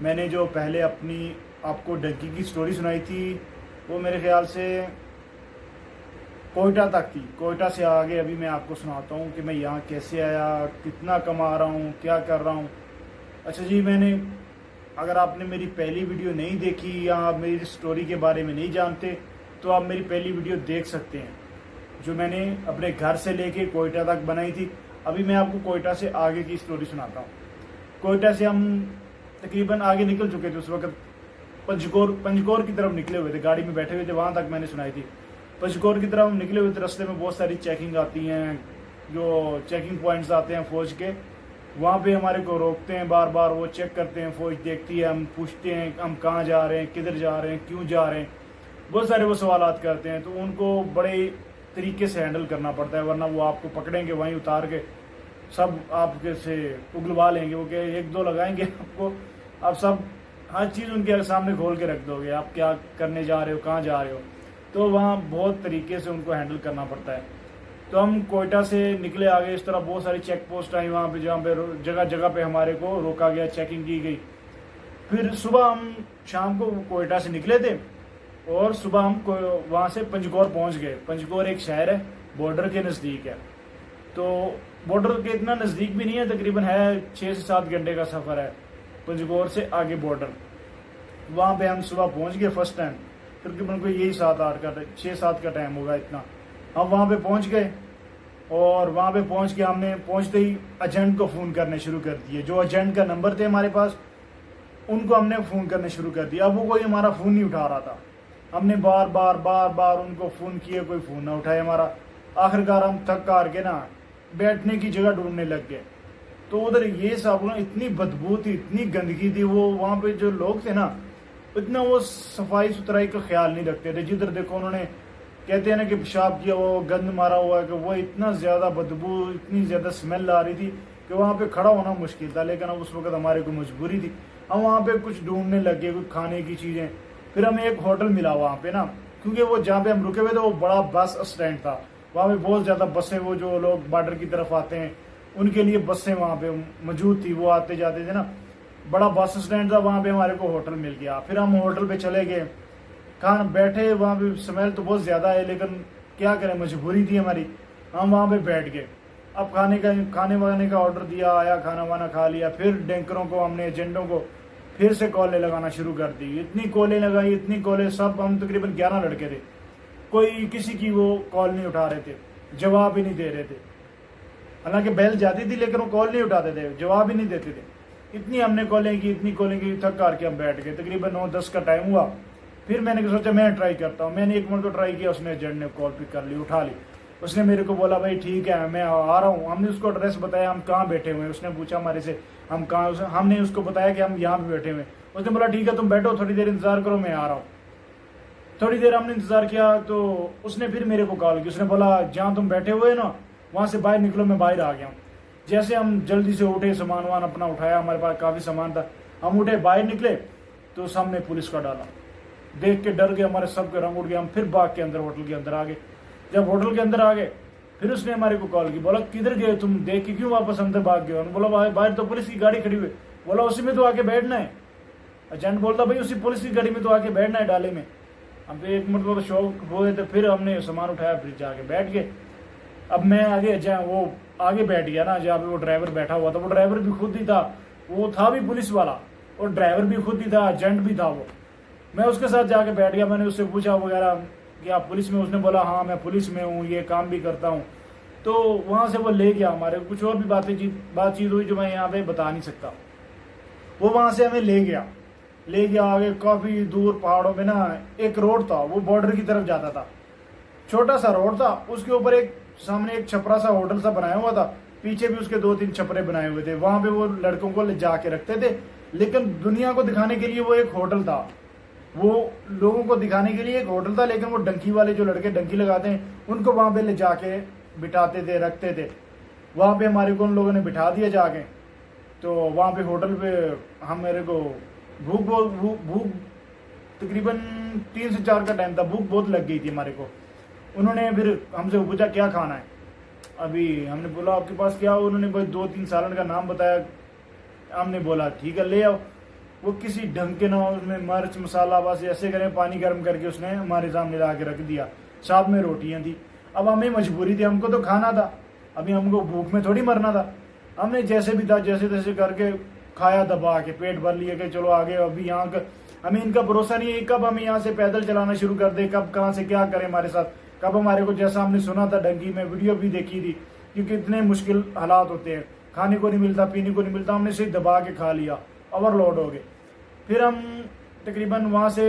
मैंने जो पहले अपनी आपको डंकी की स्टोरी सुनाई थी वो मेरे ख्याल से कोयटा तक थी। कोयटा से आगे अभी मैं आपको सुनाता हूँ कि मैं यहाँ कैसे आया, कितना कमा रहा हूँ, क्या कर रहा हूँ। अच्छा जी, अगर आपने मेरी पहली वीडियो नहीं देखी या आप मेरी स्टोरी के बारे में नहीं जानते तो आप मेरी पहली वीडियो देख सकते हैं, जो मैंने अपने घर से लेके कोयटा तक बनाई थी। अभी मैं आपको कोयटा से आगे की स्टोरी सुनाता हूँ। कोयटा से हम तकरीबन आगे निकल चुके थे उस वक्त। पंचकोर की तरफ निकले हुए थे, गाड़ी में बैठे हुए थे, वहाँ तक मैंने सुनाई थी। पंचकोर की तरफ हम निकले हुए थे, रास्ते में बहुत सारी चेकिंग आती हैं, जो चेकिंग पॉइंट्स आते हैं फौज के, वहाँ पे हमारे को रोकते हैं बार बार, वो चेक करते हैं, फौज देखती है, हम पूछते हैं हम कहाँ जा रहे हैं, किधर जा रहे हैं, क्यों जा रहे हैं, बहुत सारे वो सवालात करते हैं। तो उनको बड़े तरीके से हैंडल करना पड़ता है, वरना वो आपको पकड़ेंगे, वहीं उतार के सब आपके से उगलवा लेंगे। वो क्या एक दो लगाएंगे आपको, आप सब हर चीज़ उनके सामने खोल के रख दोगे, आप क्या करने जा रहे हो, कहाँ जा रहे हो। तो वहाँ बहुत तरीके से उनको हैंडल करना पड़ता है। तो हम कोयटा से निकले आगे, इस तरह बहुत सारी चेक पोस्ट आई वहाँ पे, जहाँ पे जगह जगह पे हमारे को रोका गया, चेकिंग की गई। फिर सुबह हम शाम को कोयटा से निकले थे और सुबह हम वहाँ से पंचगौर पहुँच गए। पंचगौर एक शहर है, बॉर्डर के नज़दीक है। तो बॉर्डर के इतना नज़दीक भी नहीं है, तकरीबन है 6 से 7 घंटे का सफ़र है पंचगौर से आगे बॉर्डर। वहाँ पे हम सुबह पहुँच गए फर्स्ट टाइम, तकरीबन कोई यही 7-8 का 6-7 का टाइम होगा इतना। हम वहाँ पे पहुँच गए और वहाँ पे पहुँच के हमने पहुँचते ही एजेंट को फ़ोन करने शुरू कर दिए। जो एजेंट का नंबर थे हमारे पास, उनको हमने फ़ोन करने शुरू कर दिया। अब वो कोई हमारा फ़ोन नहीं उठा रहा था। हमने बार बार उनको फ़ोन किए, कोई फ़ोन ना उठाए हमारा। आखिरकार हम थक हार के ना बैठने की जगह ढूंढने लग गए। तो उधर ये सब ना इतनी बदबू थी, इतनी गंदगी थी, वो वहाँ पे जो लोग थे ना, इतना वो सफाई सुथराई का ख्याल नहीं रखते थे। जिधर देखो उन्होंने, कहते हैं ना कि पेशाब किया वो गंद मारा हुआ है, कि वो इतना ज़्यादा बदबू, इतनी ज़्यादा स्मेल आ रही थी कि वहाँ पे खड़ा होना मुश्किल था। लेकिन अब उस वक्त हमारे को मजबूरी थी, हम वहाँ पे कुछ ढूंढने लगे, कुछ खाने की चीज़ें। फिर हमें एक होटल मिला वहाँ पे ना, क्योंकि वो जहाँ पे हम रुके हुए थे वो बड़ा बस स्टैंड था। वहाँ पे बहुत ज़्यादा बसें, वो जो लोग बॉर्डर की तरफ आते हैं उनके लिए बसें वहाँ पे मौजूद थी, वो आते जाते थे ना। बड़ा बस स्टैंड था, वहाँ पे हमारे को होटल मिल गया। फिर हम होटल पे चले गए, खाना बैठे, वहाँ पे स्मेल तो बहुत ज़्यादा है, लेकिन क्या करें, मजबूरी थी हमारी। हम वहाँ पे बैठ गए। अब खाने वाने का ऑर्डर दिया, आया, खाना वाना खा लिया। फिर डैंकरों को, हमने एजेंटों को फिर से कॉलें लगाना शुरू कर दी। इतनी कॉलें लगाई, इतनी कॉलें, सब हम तकरीबन 11 लड़के थे, कोई किसी की वो कॉल नहीं उठा रहे थे, जवाब ही नहीं दे रहे थे। हालांकि बेल जाती थी लेकिन वो कॉल नहीं उठाते थे, जवाब ही नहीं देते थे। इतनी हमने कॉलें की, इतनी कॉलें की, थक करके हम बैठ गए। तकरीबन 9-10 का टाइम हुआ। फिर मैंने सोचा मैं ट्राई करता हूँ। मैंने 1 मिनट को ट्राई किया, उसने एजेंट ने कॉल पिक कर ली, उठा ली। उसने मेरे को बोला भाई ठीक है मैं आ रहा हूँ। हमने उसको एड्रेस बताया, हम कहाँ बैठे हुए हैं। उसने पूछा हमारे से हम कहाँ, हमने उसको बताया कि हम यहाँ पे बैठे हुए हैं। उसने बोला ठीक है तुम बैठो, थोड़ी देर इंतजार करो, मैं आ रहा हूँ। थोड़ी देर हमने इंतजार किया तो उसने फिर मेरे को कॉल की। उसने बोला जहाँ तुम बैठे हुए ना वहाँ से बाहर निकलो, मैं बाहर आ गया हूँ। जैसे हम जल्दी से उठे, सामान वान अपना उठाया, हमारे पास काफ़ी सामान था, हम उठे बाहर निकले तो सामने पुलिस का डाला। देख के डर गए, हमारे सब के रंग उड़ गए। हम फिर भाग के अंदर होटल के अंदर आ गए। जब होटल के अंदर आ गए फिर उसने हमारे को कॉल की, बोला किधर गए तुम, देख के क्यों वापस अंदर भाग गए। बोला बाहर तो पुलिस की गाड़ी खड़ी हुई। बोला उसी में तो आके बैठना है। एजेंट बोलता भाई उसी पुलिस की गाड़ी में तो आके बैठना है, डाले में। हम तो 1 मिनट तो शौक हो गए थे। फिर हमने सामान उठाया, फिर जाके बैठ गए। अब मैं आगे, जहाँ वो आगे बैठ गया ना, जहाँ पे वो ड्राइवर बैठा हुआ था, वो ड्राइवर भी खुद ही था, वो था भी पुलिस वाला, और ड्राइवर भी खुद ही था, एजेंट भी था वो। मैं उसके साथ जाके बैठ गया। मैंने उससे पूछा वगैरह कि आप पुलिस में, उसने बोला हाँ मैं पुलिस में हूँ, ये काम भी करता हूँ। तो वहाँ से वो ले गया हमारे, कुछ और भी बातचीत हुई जो मैं यहाँ पे बता नहीं सकता। वो वहाँ से हमें ले गया आगे काफ़ी दूर पहाड़ों में ना। एक रोड था, वो बॉर्डर की तरफ जाता था, छोटा सा रोड था। उसके ऊपर एक सामने एक छपरा सा होटल सा बनाया हुआ था, पीछे भी उसके 2-3 छपरे बनाए हुए थे। वहाँ पे वो लड़कों को ले जाके रखते थे, लेकिन दुनिया को दिखाने के लिए वो एक होटल था। वो लोगों को दिखाने के लिए एक होटल था, लेकिन वो डंकी वाले जो लड़के डंकी लगाते हैं उनको वहाँ पे ले जाके बिठाते थे, रखते थे। वहाँ पे हमारे को उन लोगों ने बिठा दिया जाके। तो वहाँ पे होटल पे हम, मेरे को भूख तकरीबन 3 से 4 का टाइम था, भूख बहुत लग गई थी हमारे को। उन्होंने फिर हमसे पूछा क्या खाना है। अभी हमने बोला आपके पास क्या हो। उन्होंने कोई 2-3 सालन का नाम बताया। हमने बोला ठीक है ले आओ। वो किसी ढंग के ना उसमें मिर्च मसाला बस ऐसे करें, पानी गर्म करके उसने हमारे सामने ला के रख दिया। साथ में रोटियां थी। अब हमें मजबूरी थी, हमको तो खाना था, अभी हमको भूख में थोड़ी मरना था। हमने जैसे भी था जैसे तैसे करके खाया, दबा के पेट भर लिया कि चलो आगे। अभी यहाँ का हमें इनका भरोसा नहीं है कब हम यहाँ से पैदल चलाना शुरू कर दे, कब कहाँ से क्या करें हमारे साथ, कब हमारे को जैसा हमने सुना था डंगी में, वीडियो भी देखी थी, क्योंकि इतने मुश्किल हालात होते हैं, खाने को नहीं मिलता, पीने को नहीं मिलता। हमने सिर्फ दबा के खा लिया, ओवरलोड हो गए। फिर हम तकरीबन वहाँ से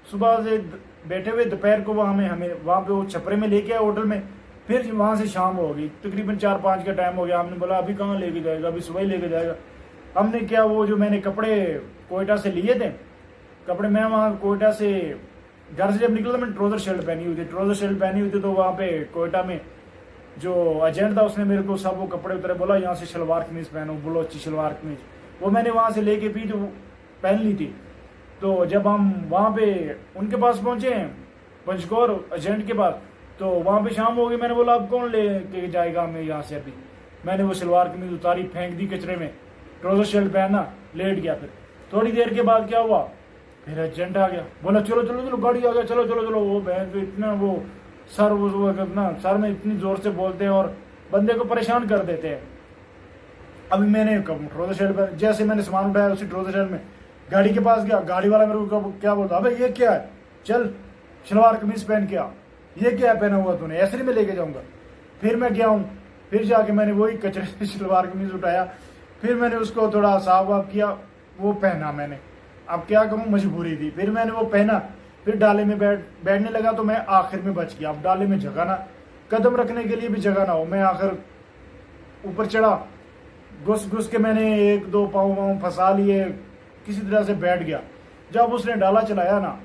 सुबह से बैठे हुए, दोपहर को हमें वहाँ पे वो छपरे में लेके आए होटल में। फिर वहाँ से शाम हो गई, तकरीबन 4-5 का टाइम हो गया। हमने बोला अभी कहाँ लेके जाएगा, अभी सुबह ही लेके जाएगा। हमने क्या, वो जो मैंने कपड़े कोयटा से लिए थे, कपड़े मैं वहाँ कोयटा से घर से जब निकला था, मैंने ट्राउजर शर्ट पहनी हुई थी। तो वहाँ पे कोयटा में जो एजेंट था उसने मेरे को सब वो कपड़े उतरे, बोला यहाँ से शलवार कमीज पहनो, बोलो अच्छी शलवार कमीज। वो मैंने वहाँ से लेके पी तो पहन ली थी। तो जब हम वहाँ पे उनके पास पहुंचे हैं, पंचकोर एजेंट के पास, तो वहाँ पे शाम हो गई। मैंने बोला अब कौन ले के जाएगा हमें यहाँ से। अभी मैंने वो शलवार कमीज उतारी, फेंक दी कचरे में, ट्राउजर शर्ट पहना, लेट गया। फिर थोड़ी देर के बाद क्या हुआ, फिर एजेंट आ गया, बोला चलो चलो चलो गाड़ी आ गया, चलो चलो चलो। वो बहन तो इतना वो सर वो ना सर में इतनी जोर से बोलते हैं और बंदे को परेशान कर देते हैं। अभी मैंने ट्राउजर शर्ट पर जैसे मैंने सामान उठाया, उसी ट्राउजर शर्ट में गाड़ी के पास गया। गाड़ी वाला मेरे को क्या बोलता, अबे ये क्या है, चल शलवार कमीज पहन के आ, ये क्या है पहना हुआ तूने, ऐसे ही मैं लेके जाऊंगा। फिर मैं गया हूँ, फिर जाके मैंने वही कचरे से शलवार कमीज उठाया, फिर मैंने उसको थोड़ा साफ वाफ किया, वो पहना मैंने। अब क्या करूँ, मजबूरी थी। फिर मैंने वो पहना, फिर डाले में बैठने लगा, तो मैं आखिर में बच गया। अब डाले में जगह ना, कदम रखने के लिए भी जगह ना हो, मैं आखिर ऊपर चढ़ा, घुस घुस के मैंने 1-2 पाँव फंसा लिए, किसी तरह से बैठ गया। जब उसने डाला चलाया ना,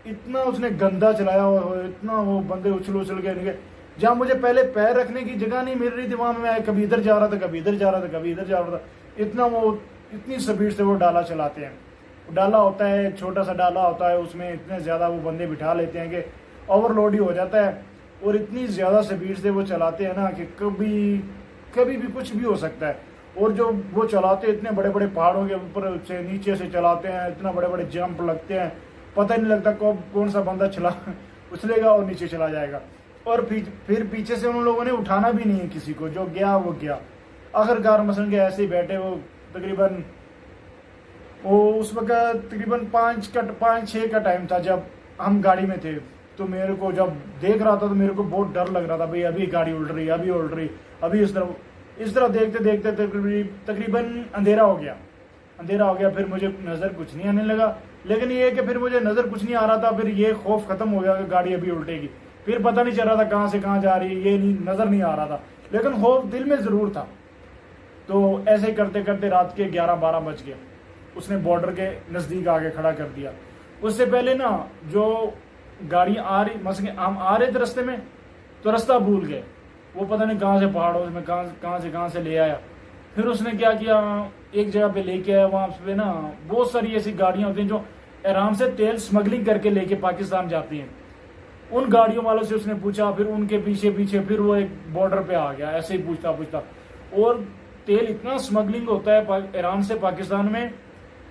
इतना उसने गंदा चलाया और इतना वो बंदे उछल उछल के निकले। जहाँ मुझे पहले पैर रखने की जगह नहीं मिल रही थी, वहां मैं कभी इधर जा रहा था, कभी इधर जा रहा था, कभी इधर जा रहा था। इतना वो इतनी स्पीड से वो डाला चलाते हैं। डाला होता है, छोटा सा डाला होता है, उसमें इतने ज्यादा वो बंदे बिठा लेते हैं कि ओवरलोड ही हो जाता है। और इतनी ज्यादा स्पीड से वो चलाते हैं ना कि कभी भी कुछ भी हो सकता है। और जो वो चलाते हैं, इतने बड़े बड़े पहाड़ों के ऊपर से नीचे से चलाते हैं, इतना बड़े बड़े जंप लगते हैं, पता ही नहीं लगता कब कौन सा बंदा उछलेगा और नीचे चला जाएगा। और फिर पीछे से उन लोगों ने उठाना भी नहीं है किसी को, जो गया वो गया। आखिरकार मसलन के ऐसे ही बैठे, वो तकरीबन वो उस वक्त तकरीबन 5-6 का टाइम था जब हम गाड़ी में थे। तो मेरे को जब देख रहा था तो मेरे को बहुत डर लग रहा था, भाई अभी गाड़ी उल्ट रही, अभी उल्ट रही, अभी इस तरह देखते देखते तकरीबन अंधेरा हो गया। फिर मुझे नजर कुछ नहीं आने लगा, लेकिन ये है कि फिर मुझे नजर कुछ नहीं आ रहा था। फिर ये खौफ खत्म हो गया कि गाड़ी अभी उल्टेगी। फिर पता नहीं चल रहा था कहाँ से कहाँ जा रही है, ये नहीं नजर नहीं आ रहा था, लेकिन खौफ दिल में जरूर था। तो ऐसे करते करते रात के 11-12 बज गए। उसने बॉर्डर के नजदीक आके खड़ा कर दिया। उससे पहले ना जो गाड़ी आ रही, मसलन हम आ रहे थे रास्ते में, तो रास्ता भूल गए। वो पता नहीं कहाँ से पहाड़ों में कहाँ से ले आया। फिर उसने क्या किया, एक जगह पे लेके आया। वहां पे ना बहुत सारी ऐसी गाड़ियां होती हैं जो आराम से तेल स्मगलिंग करके लेके पाकिस्तान जाती हैं। उन गाड़ियों वालों से उसने पूछा, फिर उनके पीछे पीछे फिर वो एक बॉर्डर पे आ गया, ऐसे ही पूछता। और तेल इतना स्मगलिंग होता है ईरान से पाकिस्तान में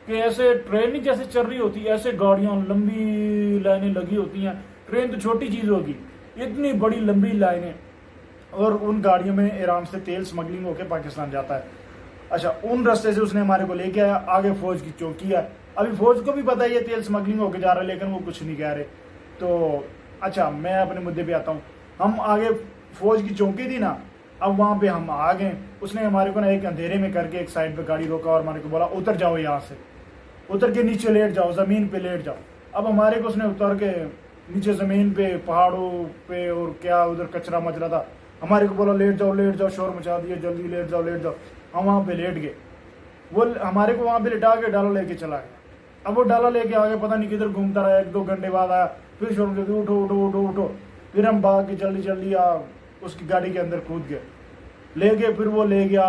कि ऐसे ट्रेन नहीं जैसे चल रही होती, ऐसे गाड़ियां लंबी लाइनें लगी होती हैं। ट्रेन तो छोटी चीज होगी, इतनी बड़ी लंबी लाइनें, और उन गाड़ियों में ईरान से तेल स्मगलिंग होकर पाकिस्तान जाता है। अच्छा, उन रास्ते से उसने हमारे को लेके आया। आगे फौज की चौकी है, अभी फौज को भी पता है ये तेल स्मगलिंग होकर जा रहा है, लेकिन वो कुछ नहीं कह रहे। तो अच्छा, मैं अपने मुद्दे पे आता हूँ। हम आगे फौज की चौकी थी ना, अब वहां पे हम आ गए। उसने हमारे को ना एक अंधेरे में करके एक साइड पे गाड़ी रोका और हमारे को बोला उतर जाओ, यहाँ से उतर के नीचे लेट जाओ, जमीन पे लेट जाओ। अब हमारे को उसने उतर के नीचे जमीन पे पहाड़ों पे, और क्या उधर कचरा मचरा था, हमारे को बोला लेट जाओ, शोर मचा दिया, जल्दी लेट जाओ। हम वहाँ पे लेट गए। वो हमारे को वहाँ पे लिटा के डाला लेके चला गया। अब वो डाला लेके आगे पता नहीं किधर घूमता रहा। 1-2 घंटे बाद आया, फिर शोर मचा दिया, उठो। फिर हम भाग के जल्दी उसकी गाड़ी के अंदर कूद गए, ले गए। फिर वो ले गया।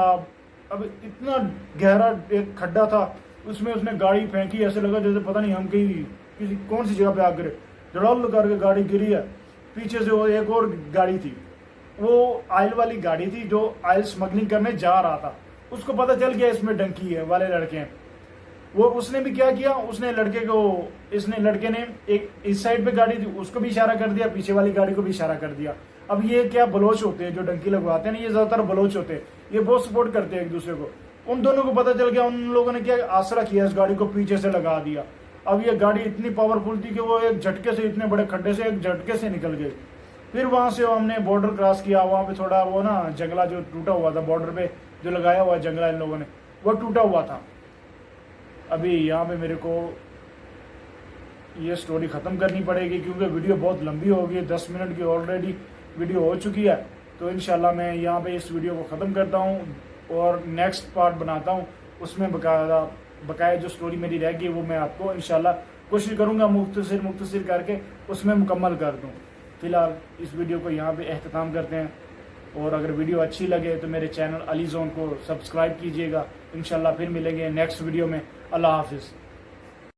अब इतना गहरा एक खड्डा था, उसमें उसने गाड़ी फेंकी, ऐसे लगा जैसे पता नहीं हम किसी कौन सी जगह पे आग गिरे। धड़ल्ल करके गाड़ी गिरी है। पीछे से वो एक और गाड़ी थी, वो आयल वाली गाड़ी थी जो आयल स्मगलिंग करने जा रहा था। उसको पता चल गया इसमें डंकी है वाले लड़के हैं। वो उसने भी क्या किया, उसने लड़के ने एक इस साइड पे गाड़ी थी उसको भी इशारा कर दिया, पीछे वाली गाड़ी को भी इशारा कर दिया। अब ये क्या बलोच होते हैं जो डंकी लगवाते हैं ना, ये ज्यादातर बलोच होते हैं, ये बहुत सपोर्ट करते हैं एक दूसरे को। उन दोनों को पता चल गया, उन लोगों ने क्या आसरा किया, इस गाड़ी को पीछे से लगा दिया। अब ये गाड़ी इतनी पावरफुल थी कि वो एक झटके से, इतने बड़े खड्डे से एक झटके से निकल गई। फिर वहां से हमने बॉर्डर क्रॉस किया, वहां पे थोड़ा वो ना जंगला जो टूटा हुआ था बॉर्डर पे जो लगाया हुआ जंगला इन लोगों ने, वो टूटा हुआ था। अभी यहाँ पे मेरे को ये स्टोरी खत्म करनी पड़ेगी क्योंकि वीडियो बहुत लंबी हो गई है, 10 मिनट की ऑलरेडी वीडियो हो चुकी है। तो इंशाल्लाह मैं यहाँ पे इस वीडियो को ख़त्म करता हूँ और नेक्स्ट पार्ट बनाता हूँ, उसमें बकाया जो स्टोरी मेरी रह गई वो मैं आपको इंशाल्लाह कोशिश करूँगा मुख्तसर करके उसमें मुकम्मल कर दूँ। फिलहाल इस वीडियो को यहाँ पे एख्तिताम करते हैं, और अगर वीडियो अच्छी लगे तो मेरे चैनल अली जोन को सब्सक्राइब कीजिएगा। इंशाल्लाह फिर मिलेंगे नेक्स्ट वीडियो में। अल्लाह हाफिज़।